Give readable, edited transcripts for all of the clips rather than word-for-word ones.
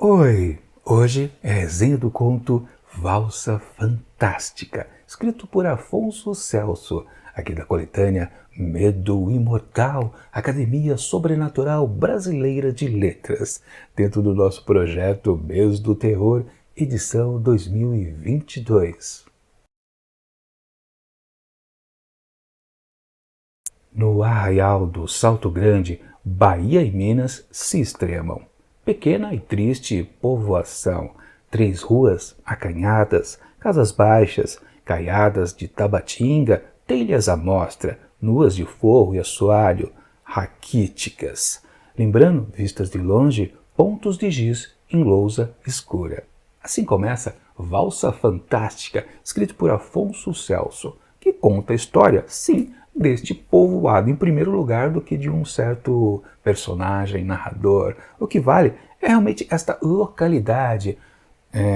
Oi! Hoje é resenha do conto Valsa Fantástica, escrito por Afonso Celso, aqui da coletânea Medo Imortal, Academia Sobrenatural Brasileira de Letras, dentro do nosso projeto Mês do Terror, edição 2022. No arraial do Salto Grande, Bahia e Minas se extremam. Pequena e triste povoação, 3 ruas acanhadas, casas baixas, caiadas de tabatinga, telhas à mostra, nuas de forro e assoalho, raquíticas, lembrando, vistas de longe, pontos de giz em lousa escura. Assim começa Valsa Fantástica, escrito por Afonso Celso, que conta a história, sim, deste povoado em primeiro lugar do que de um certo personagem, narrador. O que vale é realmente esta localidade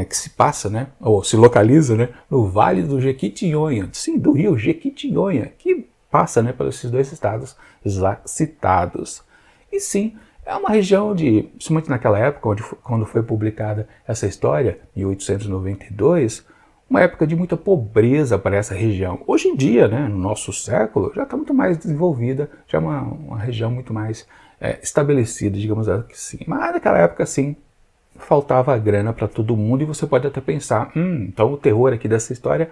que se passa, né, ou se localiza, né, no Vale do Jequitinhonha, sim, do rio Jequitinhonha, que passa, né, pelos esses 2 estados já citados. E sim, é uma região de, principalmente naquela época, quando foi publicada essa história, em 1892, uma época de muita pobreza para essa região. Hoje em dia, né, no nosso século, já está muito mais desenvolvida, já é uma região muito mais estabelecida, digamos assim. Mas naquela época, sim, faltava grana para todo mundo e você pode até pensar, então o terror aqui dessa história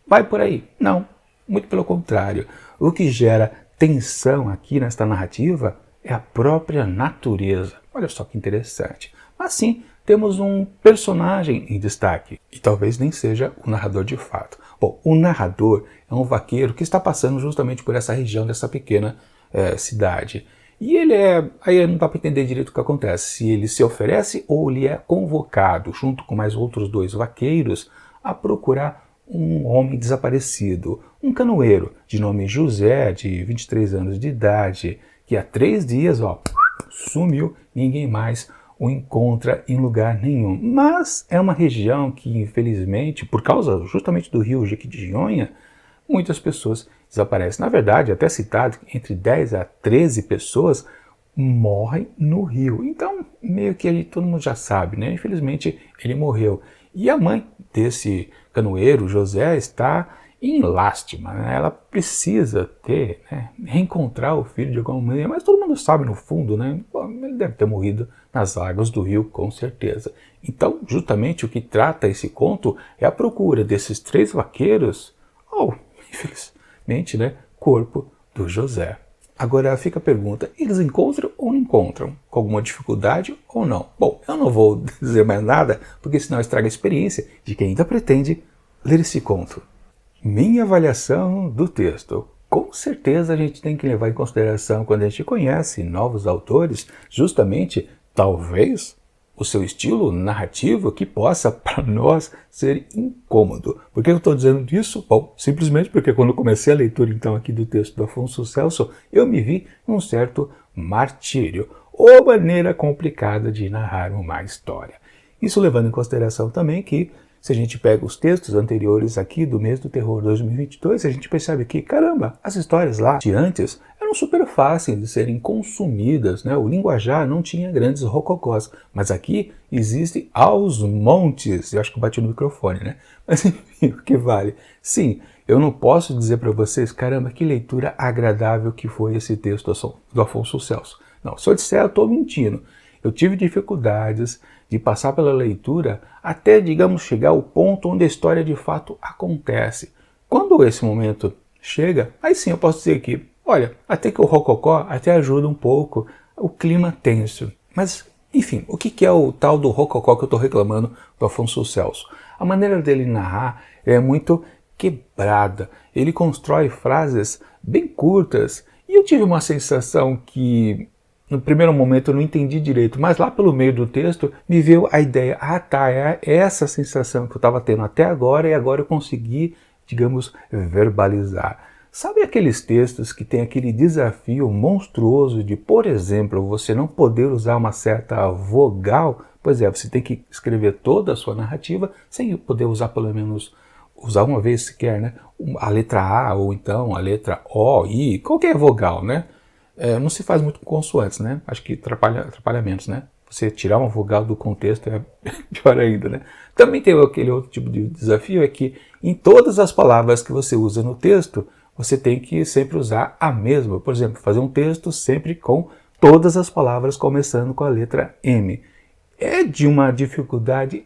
vai por aí. Não, muito pelo contrário. O que gera tensão aqui nesta narrativa é a própria natureza. Olha só que interessante. Mas sim, temos um personagem em destaque, e talvez nem seja o narrador de fato. Bom, o narrador é um vaqueiro que está passando justamente por essa região dessa pequena cidade. E ele aí não dá para entender direito o que acontece, se ele se oferece ou ele é convocado, junto com mais outros 2 vaqueiros, a procurar um homem desaparecido, um canoeiro de nome José, de 23 anos de idade, que há 3 dias sumiu, ninguém mais o encontra em lugar nenhum. Mas é uma região que, infelizmente, por causa justamente do rio Jequitinhonha, muitas pessoas desaparecem. Na verdade, até citado, entre 10 a 13 pessoas morrem no rio. Então, meio que todo mundo já sabe, né? Infelizmente, ele morreu. E a mãe desse canoeiro, José, está em lástima, né? Ela precisa reencontrar o filho de alguma maneira, mas todo mundo sabe no fundo, né? Ele deve ter morrido nas águas do rio, com certeza. Então, justamente o que trata esse conto é a procura desses 3 vaqueiros, infelizmente, né, corpo do José. Agora fica a pergunta, eles encontram ou não encontram? Com alguma dificuldade ou não? Bom, eu não vou dizer mais nada, porque senão estraga a experiência de quem ainda pretende ler esse conto. Minha avaliação do texto. Com certeza a gente tem que levar em consideração quando a gente conhece novos autores, justamente, talvez, o seu estilo narrativo que possa, para nós, ser incômodo. Por que eu estou dizendo isso? Bom, simplesmente porque quando eu comecei a leitura, então, aqui do texto do Afonso Celso, eu me vi num certo martírio, ou maneira complicada de narrar uma história. Isso levando em consideração também que, se a gente pega os textos anteriores aqui do Mês do Terror 2022, a gente percebe que, caramba, as histórias lá de antes eram super fáceis de serem consumidas, né? O linguajar não tinha grandes rococós, mas aqui existe aos montes. Eu acho que eu bati no microfone, né? Mas enfim, o que vale? Sim, eu não posso dizer para vocês, caramba, que leitura agradável que foi esse texto do Afonso Celso. Não, se eu disser, eu estou mentindo. Eu tive dificuldades de passar pela leitura até, digamos, chegar ao ponto onde a história de fato acontece. Quando esse momento chega, aí sim eu posso dizer que, olha, até que o rococó até ajuda um pouco, o clima tenso. Mas, enfim, o que é o tal do rococó que eu estou reclamando do Afonso Celso? A maneira dele narrar é muito quebrada. Ele constrói frases bem curtas e eu tive uma sensação que no primeiro momento eu não entendi direito, mas lá pelo meio do texto me veio a ideia, é essa sensação que eu estava tendo até agora e agora eu consegui, digamos, verbalizar. Sabe aqueles textos que tem aquele desafio monstruoso de, por exemplo, você não poder usar uma certa vogal? Pois é, você tem que escrever toda a sua narrativa sem poder usar pelo menos, usar uma vez sequer, né? A letra A ou então a letra O, I, qualquer vogal, né? Não se faz muito com consoantes, né? Acho que atrapalha menos, né? Você tirar uma vogal do contexto é pior ainda, né? Também tem aquele outro tipo de desafio, é que em todas as palavras que você usa no texto, você tem que sempre usar a mesma. Por exemplo, fazer um texto sempre com todas as palavras começando com a letra M. É de uma dificuldade,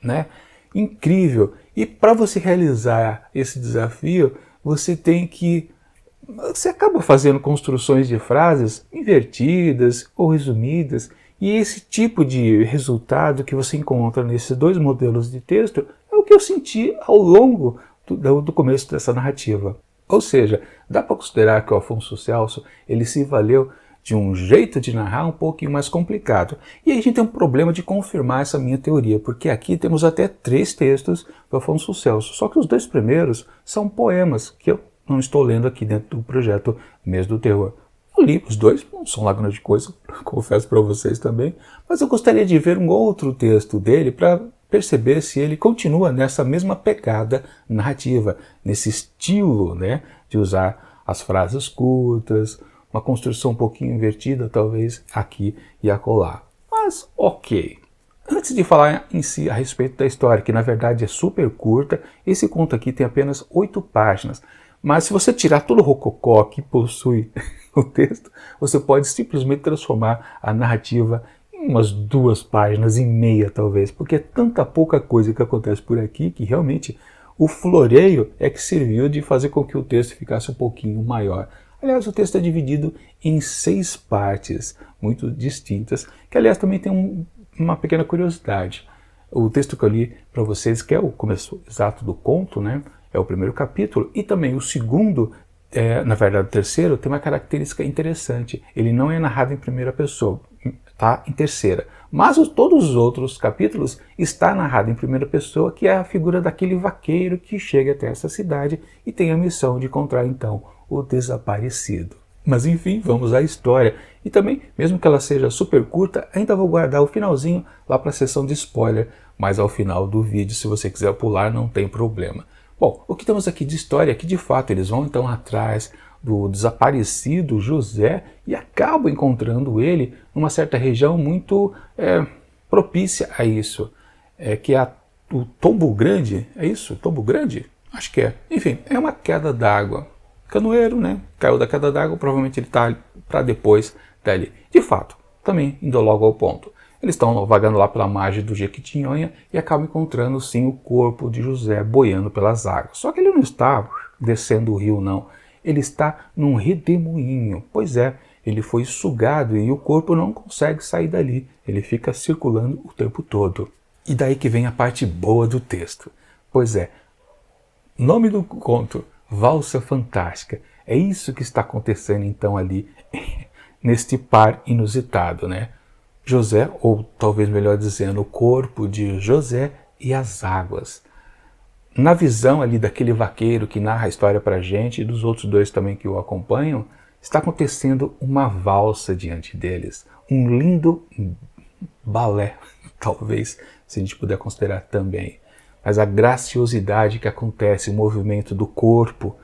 né, incrível. E para você realizar esse desafio, você acaba fazendo construções de frases invertidas ou resumidas, e esse tipo de resultado que você encontra nesses dois modelos de texto é o que eu senti ao longo do começo dessa narrativa. Ou seja, dá para considerar que o Afonso Celso ele se valeu de um jeito de narrar um pouquinho mais complicado. E aí a gente tem um problema de confirmar essa minha teoria, porque aqui temos até 3 textos do Afonso Celso, só que os 2 primeiros são poemas, que eu não estou lendo aqui dentro do projeto Mês do Terror. Eu li os 2, não são lá grande coisa, confesso para vocês também, mas eu gostaria de ver um outro texto dele para perceber se ele continua nessa mesma pegada narrativa, nesse estilo, né, de usar as frases curtas, uma construção um pouquinho invertida, talvez aqui e acolá. Mas ok. Antes de falar em si a respeito da história, que na verdade é super curta, esse conto aqui tem apenas 8 páginas. Mas se você tirar todo o rococó que possui o texto, você pode simplesmente transformar a narrativa em umas 2 páginas e meia, talvez, porque é tanta pouca coisa que acontece por aqui que realmente o floreio é que serviu de fazer com que o texto ficasse um pouquinho maior. Aliás, o texto é dividido em 6 partes muito distintas, que aliás também tem uma pequena curiosidade. O texto que eu li para vocês, que é o começo exato do conto, né? É o primeiro capítulo, e também o segundo, na verdade o terceiro, tem uma característica interessante. Ele não é narrado em primeira pessoa, está em terceira. Mas todos os outros capítulos está narrado em primeira pessoa, que é a figura daquele vaqueiro que chega até essa cidade e tem a missão de encontrar então o desaparecido. Mas enfim, vamos à história. E também, mesmo que ela seja super curta, ainda vou guardar o finalzinho lá para a sessão de spoiler, mas ao final do vídeo, se você quiser pular, não tem problema. Bom, o que temos aqui de história é que, de fato, eles vão então atrás do desaparecido José e acabam encontrando ele numa certa região muito propícia a isso, que é o Tombo Grande, é isso? Tombo Grande? Acho que é. Enfim, é uma queda d'água. Canoeiro, né? Caiu da queda d'água, provavelmente ele está para depois dali. De fato, também indo logo ao ponto. Eles estão vagando lá pela margem do Jequitinhonha e acabam encontrando sim o corpo de José boiando pelas águas. Só que ele não está descendo o rio, não. Ele está num redemoinho. Pois é, ele foi sugado e o corpo não consegue sair dali. Ele fica circulando o tempo todo. E daí que vem a parte boa do texto. Pois é, nome do conto, Valsa Fantástica. É isso que está acontecendo então ali, neste par inusitado, né? José, ou talvez melhor dizendo, o corpo de José e as águas. Na visão ali daquele vaqueiro que narra a história para a gente e dos outros 2 também que o acompanham, está acontecendo uma valsa diante deles. Um lindo balé, talvez, se a gente puder considerar também. Mas a graciosidade que acontece, o movimento do corpo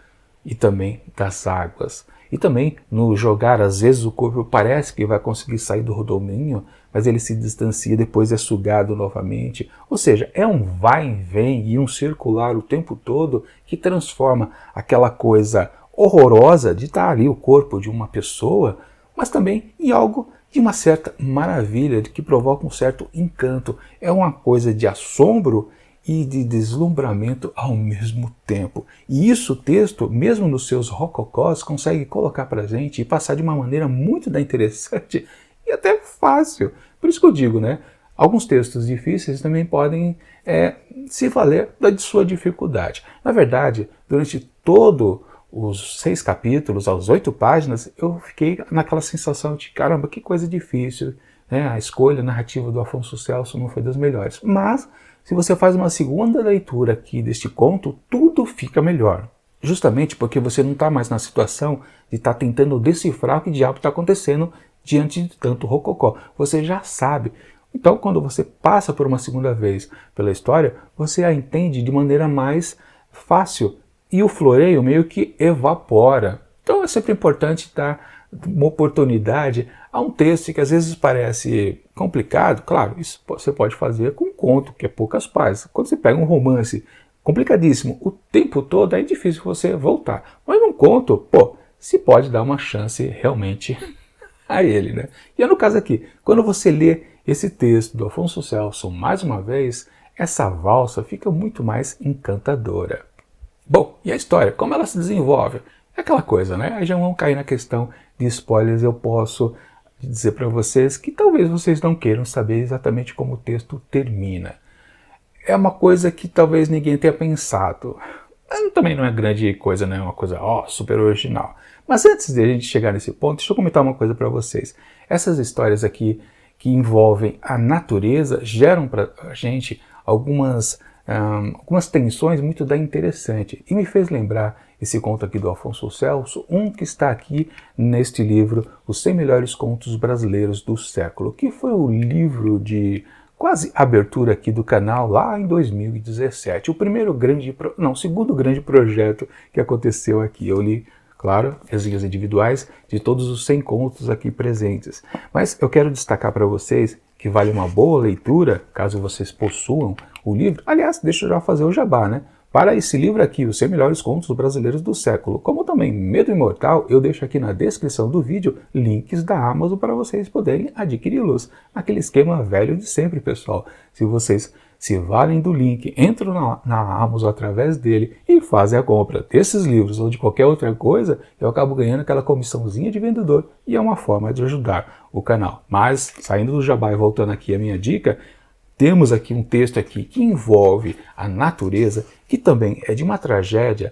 e também das águas. E também no jogar, às vezes o corpo parece que vai conseguir sair do rodominho, mas ele se distancia, depois é sugado novamente. Ou seja, é um vai e vem e um circular o tempo todo que transforma aquela coisa horrorosa de estar ali o corpo de uma pessoa, mas também em algo de uma certa maravilha, que provoca um certo encanto. É uma coisa de assombro e de deslumbramento ao mesmo tempo. E isso o texto, mesmo nos seus rococós, consegue colocar para a gente e passar de uma maneira muito interessante e até fácil. Por isso que eu digo, né? Alguns textos difíceis também podem se valer da sua dificuldade. Na verdade, durante todo os 6 capítulos, as 8 páginas, eu fiquei naquela sensação de, caramba, que coisa difícil, né? A escolha narrativa do Afonso Celso não foi das melhores. Mas se você faz uma segunda leitura aqui deste conto, tudo fica melhor. Justamente porque você não está mais na situação de estar tentando decifrar o que diabo está acontecendo diante de tanto rococó. Você já sabe. Então, quando você passa por uma segunda vez pela história, você a entende de maneira mais fácil. E o floreio meio que evapora. Então é sempre importante dar uma oportunidade a um texto que às vezes parece complicado, claro, isso você pode fazer com um conto, que é poucas páginas. Quando você pega um romance complicadíssimo o tempo todo, é difícil você voltar. Mas num conto, pô, se pode dar uma chance realmente a ele, né? E é no caso aqui, quando você lê esse texto do Afonso Celso mais uma vez, essa valsa fica muito mais encantadora. Bom, e a história, como ela se desenvolve? É aquela coisa, né? Aí já vão cair na questão de spoilers, eu posso dizer para vocês que talvez vocês não queiram saber exatamente como o texto termina. É uma coisa que talvez ninguém tenha pensado. Também não é grande coisa, né? Uma coisa super original. Mas antes de a gente chegar nesse ponto, deixa eu comentar uma coisa para vocês. Essas histórias aqui que envolvem a natureza geram para a gente algumas tensões muito interessantes. E me fez lembrar esse conto aqui do Afonso Celso, um que está aqui neste livro, Os 100 Melhores Contos Brasileiros do Século, que foi o livro de quase abertura aqui do canal lá em 2017. O segundo grande projeto que aconteceu aqui. Eu li, claro, resenhas individuais de todos os 100 contos aqui presentes. Mas eu quero destacar para vocês que vale uma boa leitura, caso vocês possuam o livro. Aliás, deixa eu já fazer o jabá, né? Para esse livro aqui, Os 100 Melhores Contos Brasileiros do Século, como também Medo Imortal, eu deixo aqui na descrição do vídeo links da Amazon para vocês poderem adquiri-los. Aquele esquema velho de sempre, pessoal. Se vocês se valem do link, entram na Amazon através dele e fazem a compra desses livros ou de qualquer outra coisa, eu acabo ganhando aquela comissãozinha de vendedor e é uma forma de ajudar o canal. Mas, saindo do jabá e voltando aqui à minha dica, temos aqui um texto aqui que envolve a natureza, que também é de uma tragédia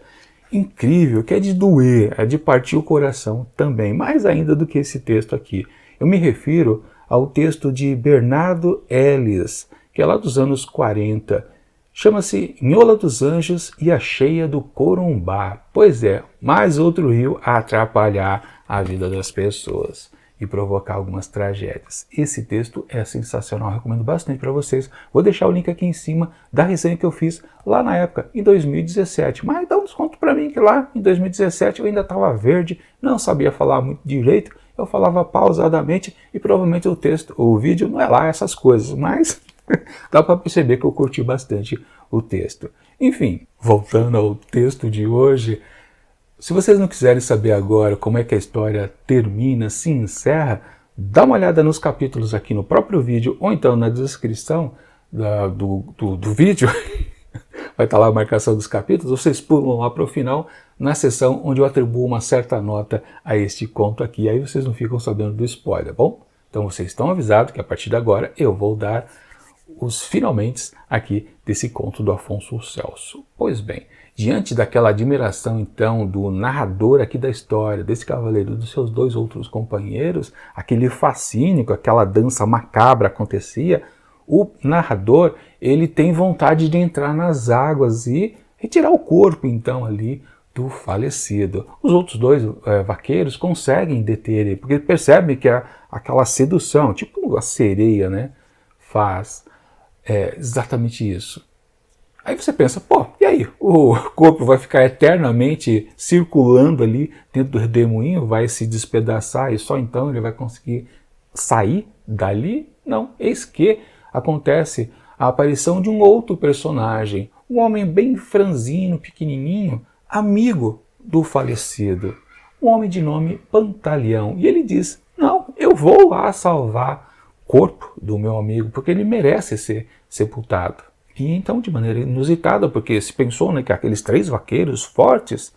incrível, que é de doer, é de partir o coração também, mais ainda do que esse texto aqui. Eu me refiro ao texto de Bernardo Ellis, que é lá dos anos 40. Chama-se Nhola dos Anjos e a Cheia do Corumbá. Pois é, mais outro rio a atrapalhar a vida das pessoas e provocar algumas tragédias. Esse texto é sensacional, recomendo bastante para vocês. Vou deixar o link aqui em cima da resenha que eu fiz lá na época, em 2017. Mas dá um desconto para mim que lá em 2017 eu ainda estava verde, não sabia falar muito direito, eu falava pausadamente e provavelmente o vídeo não é lá essas coisas, mas dá para perceber que eu curti bastante o texto. Enfim, voltando ao texto de hoje, se vocês não quiserem saber agora como é que a história termina, se encerra, dá uma olhada nos capítulos aqui no próprio vídeo ou então na descrição do vídeo. Vai estar lá a marcação dos capítulos, vocês pulam lá para o final, na seção onde eu atribuo uma certa nota a este conto aqui, aí vocês não ficam sabendo do spoiler, bom? Então vocês estão avisados que a partir de agora eu vou dar os finalmente aqui desse conto do Afonso Celso. Pois bem, diante daquela admiração então do narrador aqui da história, desse cavaleiro, dos seus dois outros companheiros, aquele fascínio que aquela dança macabra acontecia, o narrador ele tem vontade de entrar nas águas e retirar o corpo então ali do falecido. Os outros dois vaqueiros conseguem deter ele, porque percebem que aquela sedução, tipo a sereia, né, faz exatamente isso. Aí você pensa, pô, e aí? O corpo vai ficar eternamente circulando ali dentro do redemoinho, vai se despedaçar e só então ele vai conseguir sair dali? Não, eis que acontece a aparição de um outro personagem, um homem bem franzino, pequenininho, amigo do falecido, um homem de nome Pantaleão. E ele diz, não, eu vou lá salvar o corpo do meu amigo, porque ele merece ser sepultado. E então, de maneira inusitada, porque se pensou, né, que aqueles 3 vaqueiros fortes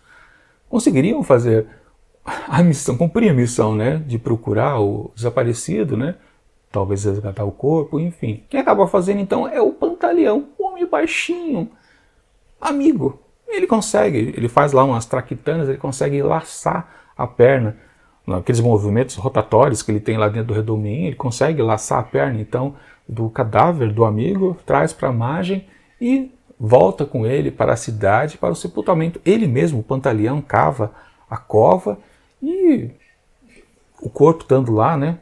conseguiriam fazer a missão, cumprir a missão, né, de procurar o desaparecido, né, talvez resgatar o corpo, enfim. Quem acaba fazendo então é o Pantaleão, um homem baixinho, amigo. Ele consegue, ele faz lá umas traquitanas, ele consegue laçar a perna, aqueles movimentos rotatórios que ele tem lá dentro do redemoinho, ele consegue laçar a perna então do cadáver do amigo, traz para a margem e volta com ele para a cidade, para o sepultamento. Ele mesmo, o Pantaleão, cava a cova e o corpo estando lá, né,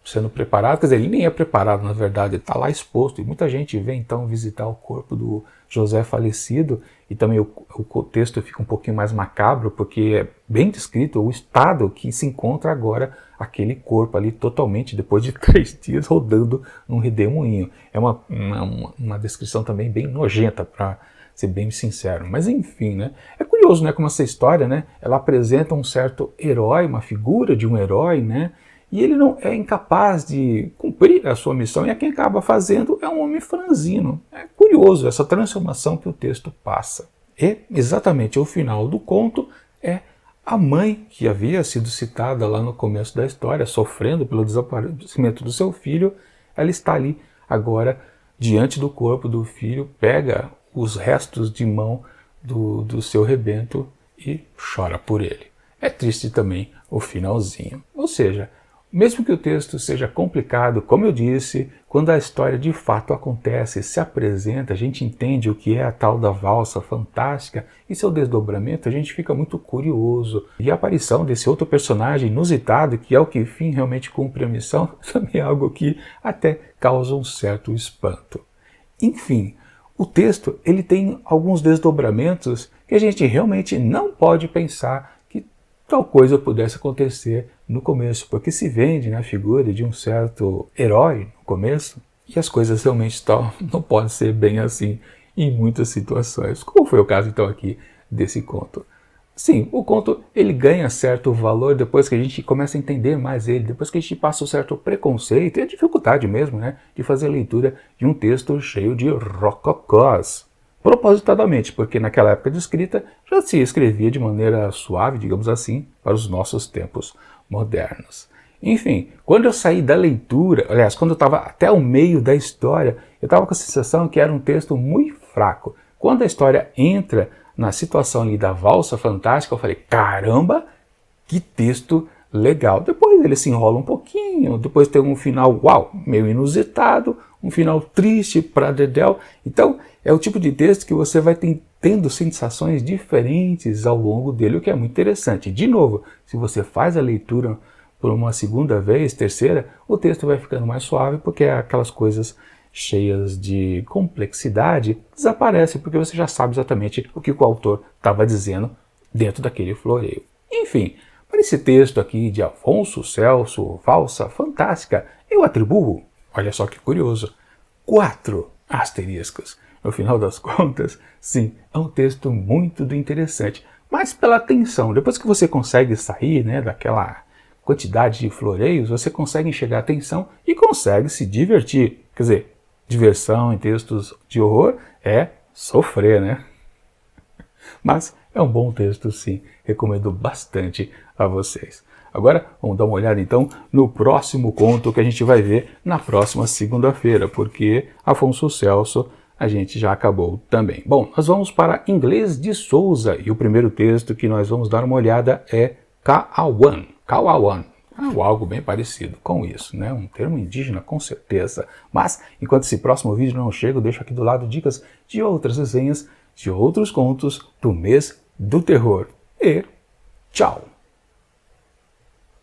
sendo preparado, quer dizer, ele nem é preparado, na verdade, ele está lá exposto, e muita gente vem então visitar o corpo do José falecido, e também o texto fica um pouquinho mais macabro, porque é bem descrito o estado que se encontra agora aquele corpo ali, totalmente, depois de 3 dias rodando num redemoinho. É uma descrição também bem nojenta, para ser bem sincero, mas enfim, né? É curioso, né, como essa história, né, ela apresenta um certo herói, uma figura de um herói, né, e ele não é incapaz de cumprir a sua missão, e quem acaba fazendo é um homem franzino. É curioso essa transformação que o texto passa. E exatamente o final do conto é a mãe, que havia sido citada lá no começo da história, sofrendo pelo desaparecimento do seu filho, ela está ali agora diante do corpo do filho, pega os restos de mão do seu rebento e chora por ele. É triste também o finalzinho. Ou seja, mesmo que o texto seja complicado, como eu disse, quando a história de fato acontece, se apresenta, a gente entende o que é a tal da valsa fantástica e seu desdobramento, a gente fica muito curioso. E a aparição desse outro personagem inusitado, que é o que fim realmente cumpre a missão, também é algo que até causa um certo espanto. Enfim, o texto ele tem alguns desdobramentos que a gente realmente não pode pensar que tal coisa pudesse acontecer no começo, porque se vende na figura de um certo herói no começo, e as coisas realmente não podem ser bem assim em muitas situações, como foi o caso então aqui desse conto. Sim, o conto ele ganha certo valor depois que a gente começa a entender mais ele, depois que a gente passa um certo preconceito e a dificuldade mesmo, né, de fazer a leitura de um texto cheio de rococós. Propositadamente, porque naquela época de escrita já se escrevia de maneira suave, digamos assim, para os nossos tempos modernos. Enfim, quando eu saí da leitura, aliás, quando eu estava até o meio da história, eu estava com a sensação que era um texto muito fraco. Quando a história entra na situação ali da valsa fantástica, eu falei, caramba, que texto legal. Depois ele se enrola um pouquinho, depois tem um final, uau, meio inusitado, um final triste para dedéu. Então, é o tipo de texto que você vai tendo sensações diferentes ao longo dele, o que é muito interessante. De novo, se você faz a leitura por uma segunda vez, terceira, o texto vai ficando mais suave, porque aquelas coisas cheias de complexidade desaparecem, porque você já sabe exatamente o que o autor estava dizendo dentro daquele floreio. Enfim, para esse texto aqui de Afonso Celso, Valsa Fantástica, eu atribuo, olha só que curioso, 4 asteriscos. No final das contas, sim, é um texto muito interessante, mas pela tensão, depois que você consegue sair, né, daquela quantidade de floreios, você consegue enxergar a tensão e consegue se divertir. Quer dizer, diversão em textos de horror é sofrer, né? Mas é um bom texto, sim. Recomendo bastante a vocês. Agora, vamos dar uma olhada, então, no próximo conto que a gente vai ver na próxima segunda-feira, porque Afonso Celso a gente já acabou também. Bom, nós vamos para Inglês de Souza, e o primeiro texto que nós vamos dar uma olhada é Kaawan. Kaawan. Algo bem parecido com isso, né? Um termo indígena com certeza. Mas, enquanto esse próximo vídeo não chega, eu deixo aqui do lado dicas de outras resenhas, de outros contos do mês do terror. E tchau!